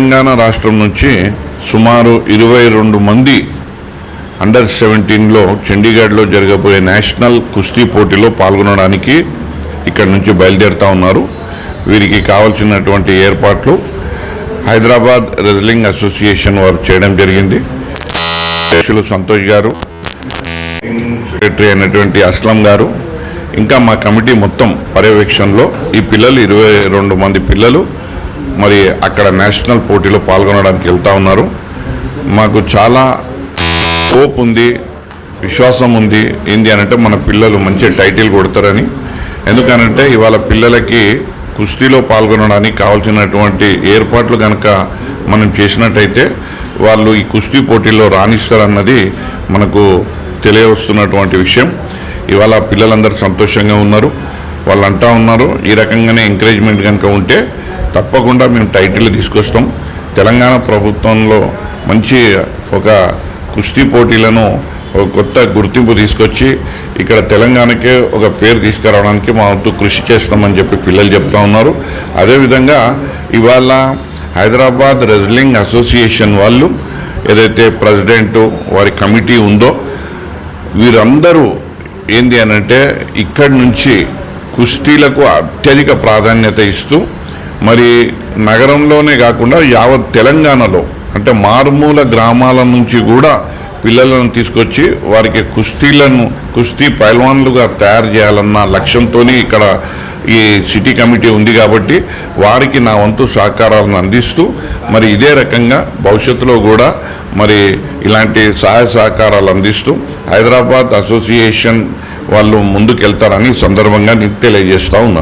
తెలంగాణ రాష్ట్రం నుంచి సుమారు 22 మంది అండర్ 17లో చండీగఢ్లో జరగబోయే నేషనల్ కుస్తీ పోటీలో పాల్గొనడానికి ఇక్కడ నుంచి బయలుదేరుతా ఉన్నారు. వీరికి కావాల్సినటువంటి ఏర్పాట్లు హైదరాబాద్ రెజ్లింగ్ అసోసియేషన్ వారు చేయడం జరిగింది. అధ్యక్షులు సంతోష్ గారు, సెక్రటరీ అయినటువంటి అస్లం గారు, ఇంకా మా కమిటీ మొత్తం పర్యవేక్షణలో ఈ పిల్లలు 22 మంది పిల్లలు మరి అక్కడ నేషనల్ పోటీలో పాల్గొనడానికి వెళ్తూ ఉన్నారు. మాకు చాలా హోప్ ఉంది, విశ్వాసం ఉంది. ఏంటి అనంటే మన పిల్లలు మంచి టైటిల్ కొడతారని. ఎందుకనంటే ఇవాళ పిల్లలకి కుస్తీలో పాల్గొనడానికి కావాల్సినటువంటి ఏర్పాట్లు కనుక మనం చేసినట్టయితే వాళ్ళు ఈ కుస్తీ పోటీల్లో రాణిస్తారన్నది మనకు తెలియవస్తున్నటువంటి విషయం. ఇవాళ పిల్లలందరూ సంతోషంగా ఉన్నారు. వాళ్ళు అంటూ ఉన్నారు, ఈ రకంగానే ఎంకరేజ్మెంట్ కనుక ఉంటే తప్పకుండా మేము టైటిల్ తీసుకొస్తాం. తెలంగాణ ప్రభుత్వంలో మంచి ఒక కుస్తీ పోటీలను ఒక కొత్త గుర్తింపు తీసుకొచ్చి ఇక్కడ తెలంగాణకే ఒక పేరు తీసుకురావడానికి మా వంతు కృషి చేస్తామని చెప్పి పిల్లలు చెప్తా ఉన్నారు. అదేవిధంగా ఇవాళ హైదరాబాద్ రెజ్లింగ్ అసోసియేషన్ వాళ్ళు ఏదైతే ప్రెసిడెంటు వారి కమిటీ ఉందో వీరందరూ ఏంది అనంటే ఇక్కడి నుంచి కుస్తీలకు అత్యధిక ప్రాధాన్యత ఇస్తూ మరి నగరంలోనే కాకుండా యావత్ తెలంగాణలో అంటే మారుమూల గ్రామాల నుంచి కూడా పిల్లలను తీసుకొచ్చి వారికి కుస్తీ పైల్వాన్లుగా తయారు చేయాలన్న లక్ష్యంతోనే ఇక్కడ ఈ సిటీ కమిటీ ఉంది. కాబట్టి వారికి నా వంతు సహకారాలను అందిస్తూ మరి ఇదే రకంగా భవిష్యత్తులో కూడా మరి ఇలాంటి సహాయ సహకారాలు అందిస్తూ హైదరాబాద్ అసోసియేషన్ వాళ్ళు ముందుకెళ్తారని సందర్భంగా తెలియజేస్తూ ఉన్నారు.